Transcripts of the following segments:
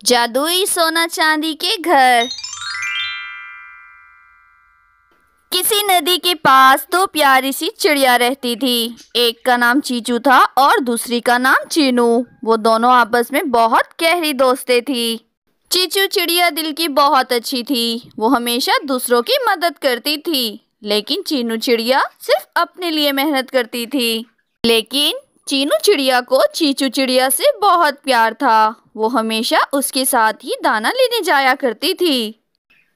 जादुई सोना चांदी के घर। किसी नदी के पास दो प्यारी सी चिड़िया रहती थी। एक का नाम चीचू था और दूसरी का नाम चीनू। वो दोनों आपस में बहुत गहरी दोस्तें थी। चीचू चिड़िया दिल की बहुत अच्छी थी। वो हमेशा दूसरों की मदद करती थी, लेकिन चीनू चिड़िया सिर्फ अपने लिए मेहनत करती थी। लेकिन चीनू चिड़िया को चीचू चिड़िया से बहुत प्यार था। वो हमेशा उसके साथ ही दाना लेने जाया करती थी।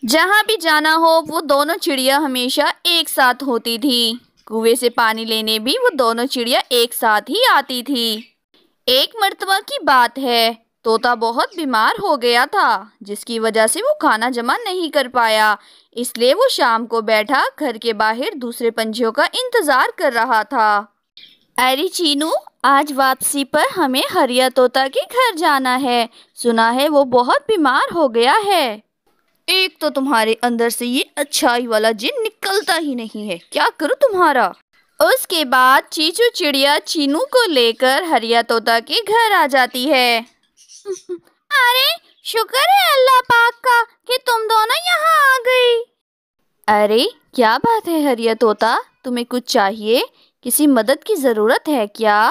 जहाँ भी जाना हो वो दोनों चिड़िया हमेशा एक साथ होती थी। कुएं से पानी लेने भी वो दोनों चिड़िया एक साथ ही आती थी। एक मर्तबा की बात है, तोता बहुत बीमार हो गया था, जिसकी वजह से वो खाना जमा नहीं कर पाया। इसलिए वो शाम को बैठा घर के बाहर दूसरे पंछियों का इंतजार कर रहा था। अरे चीनू, आज वापसी पर हमें हरिया तोता के घर जाना है। सुना है वो बहुत बीमार हो गया है। एक तो तुम्हारे अंदर से ये अच्छाई वाला जिन निकलता ही नहीं है, क्या करूं तुम्हारा। उसके बाद चीचू चिड़िया चीनू को लेकर हरिया तोता के घर आ जाती है। अरे शुक्र है अल्लाह पाक का कि तुम दोनों यहाँ आ गई। अरे क्या बात है हरिया तोता, तुम्हें कुछ चाहिए? किसी मदद की जरूरत है क्या?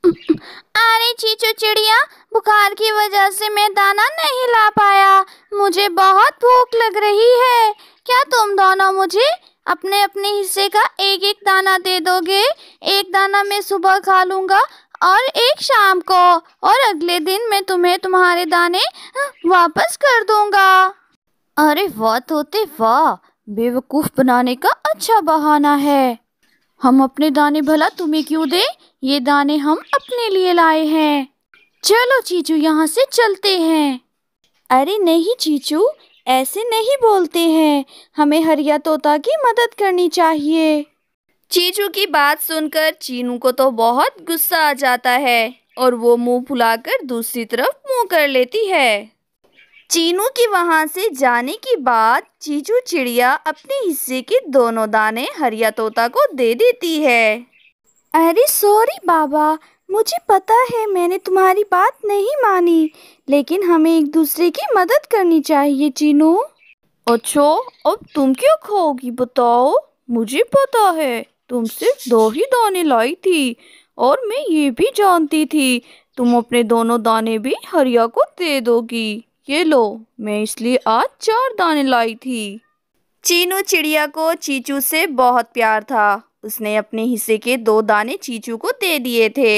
अरे चीचू चिड़िया, बुखार की वजह से मैं दाना नहीं ला पाया। मुझे बहुत भूख लग रही है। क्या तुम दोनों मुझे अपने अपने हिस्से का एक एक दाना दे दोगे? एक दाना मैं सुबह खा लूंगा और एक शाम को, और अगले दिन मैं तुम्हें तुम्हारे दाने वापस कर दूंगा। अरे वाह तोते वाह, बेवकूफ बनाने का अच्छा बहाना है। हम अपने दाने भला तुम्हें क्यों दे? ये दाने हम अपने लिए लाए हैं। चलो चीचू, यहाँ से चलते हैं। अरे नहीं चीचू, ऐसे नहीं बोलते हैं। हमें हरिया तोता की मदद करनी चाहिए। चीचू की बात सुनकर चीनू को तो बहुत गुस्सा आ जाता है और वो मुंह फुलाकर दूसरी तरफ मुंह कर लेती है। चीनू की वहां से जाने के बाद चीचू चिड़िया अपने हिस्से के दोनों दाने हरिया तोता को दे देती है। अरे सॉरी बाबा, मुझे पता है मैंने तुम्हारी बात नहीं मानी, लेकिन हमें एक दूसरे की मदद करनी चाहिए चीनू। अच्छा, अब तुम क्या खाओगी बताओ? मुझे पता है तुम सिर्फ दो ही दाने लाई थी, और मैं ये भी जानती थी तुम अपने दोनों दाने भी हरिया को दे दोगी। ये लो, मैं इसलिए आज 4 दाने लाई थी। चीनू चिड़िया को चीचू से बहुत प्यार था। उसने अपने हिस्से के 2 दाने चीचू को दे दिए थे।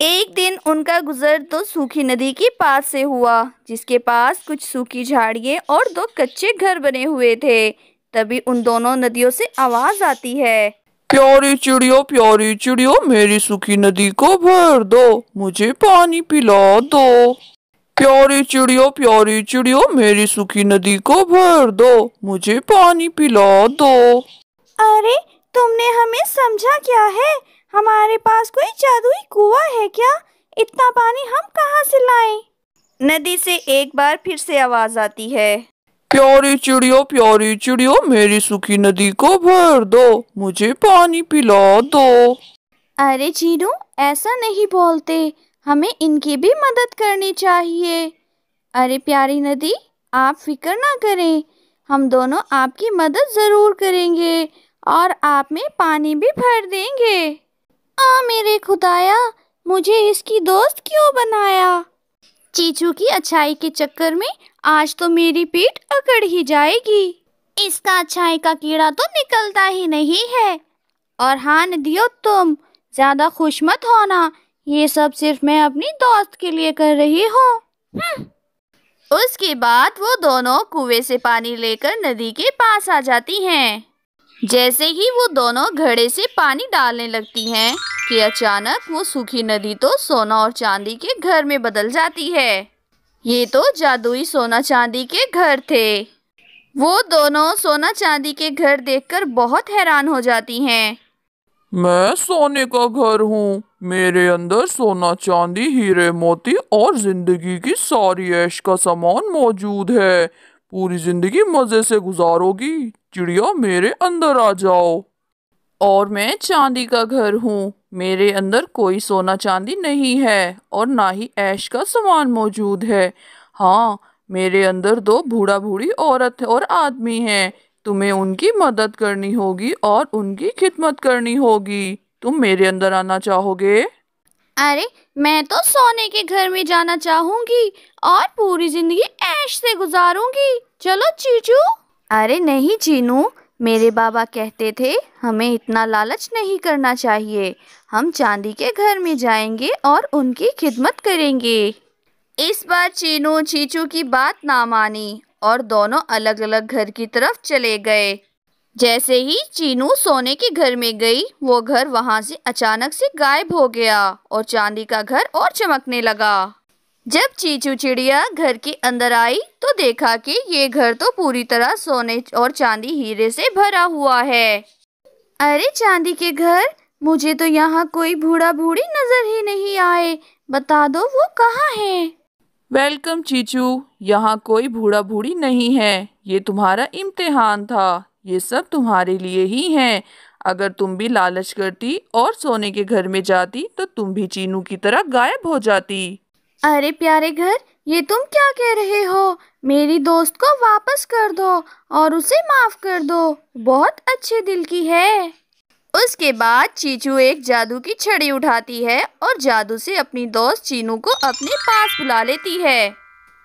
एक दिन उनका गुजर तो सूखी नदी के पास से हुआ, जिसके पास कुछ सूखी झाड़ियां और 2 कच्चे घर बने हुए थे। तभी उन दोनों नदियों से आवाज आती है। प्यारी चिड़िया, मेरी सूखी नदी को भर दो, मुझे पानी पिला दो। प्यारी चिड़िया, मेरी सूखी नदी को भर दो, मुझे पानी पिला दो। अरे तुमने हमें समझा क्या है? हमारे पास कोई जादुई कुआं है क्या? इतना पानी हम कहाँ से लाएं? नदी से एक बार फिर से आवाज आती है। प्यारी चिड़िया, मेरी सूखी नदी को भर दो, मुझे पानी पिला दो। अरे चीनू, ऐसा नहीं बोलते, हमें इनकी भी मदद करनी चाहिए। अरे प्यारी नदी, आप फिक्र ना करें, हम दोनों आपकी मदद जरूर करेंगे और आप में पानी भी भर देंगे। मेरे खुदाया, मुझे इसकी दोस्त क्यों बनाया? चीचू की अच्छाई के चक्कर में आज तो मेरी पीठ अकड़ ही जाएगी। इसका अच्छाई का कीड़ा तो निकलता ही नहीं है। और हाँ नदियो, तुम ज्यादा खुश मत होना, ये सब सिर्फ मैं अपनी दोस्त के लिए कर रही हूँ। उसके बाद वो दोनों कुएं से पानी लेकर नदी के पास आ जाती हैं। जैसे ही वो दोनों घड़े से पानी डालने लगती हैं कि अचानक वो सूखी नदी तो सोना और चांदी के घर में बदल जाती है। ये तो जादुई सोना चांदी के घर थे। वो दोनों सोना चांदी के घर देखकर बहुत हैरान हो जाती हैं। मैं सोने का घर हूँ, मेरे अंदर सोना चांदी हीरे मोती और जिंदगी की सारी ऐश का सामान मौजूद है। पूरी जिंदगी मजे से गुजारोगी। चिड़िया, मेरे अंदर आ जाओ। और मैं चांदी का घर हूँ, मेरे अंदर कोई सोना चांदी नहीं है और ना ही ऐश का सामान मौजूद है। हाँ, मेरे अंदर दो बूढ़ा बूढ़ी औरत और आदमी हैं। तुम्हें उनकी मदद करनी होगी और उनकी खिदमत करनी होगी। तुम मेरे अंदर आना चाहोगे? अरे मैं तो सोने के घर में जाना चाहूंगी और पूरी जिंदगी ऐश से गुजारूंगी। चलो चीचू। अरे नहीं चीनू, मेरे बाबा कहते थे हमें इतना लालच नहीं करना चाहिए। हम चांदी के घर में जाएंगे और उनकी खिदमत करेंगे। इस बार चीनू चीचू की बात ना मानी और दोनों अलग अलग घर की तरफ चले गए। जैसे ही चीनू सोने के घर में गई, वो घर वहां से अचानक से गायब हो गया और चांदी का घर और चमकने लगा। जब चीचू चिड़िया घर के अंदर आई तो देखा कि ये घर तो पूरी तरह सोने और चांदी हीरे से भरा हुआ है। अरे चांदी के घर, मुझे तो यहाँ कोई बूढ़ा बूढ़ी नजर ही नहीं आए। बता दो वो कहाँ है? वेलकम चीचू, यहाँ कोई बूढ़ा बूढ़ी नहीं है। ये तुम्हारा इम्तिहान था। ये सब तुम्हारे लिए ही है। अगर तुम भी लालच करती और सोने के घर में जाती तो तुम भी चीनू की तरह गायब हो जाती। अरे प्यारे घर, ये तुम क्या कह रहे हो? मेरी दोस्त को वापस कर दो और उसे माफ कर दो। बहुत अच्छे दिल की है। उसके बाद चीचू एक जादू की छड़ी उठाती है और जादू से अपनी दोस्त चीनू को अपने पास बुला लेती है।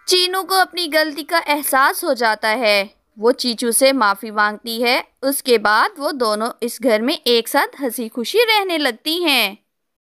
चीनू को अपनी गलती का एहसास हो जाता है। वो चीचू से माफी मांगती है। उसके बाद वो दोनों इस घर में एक साथ हंसी खुशी रहने लगती हैं।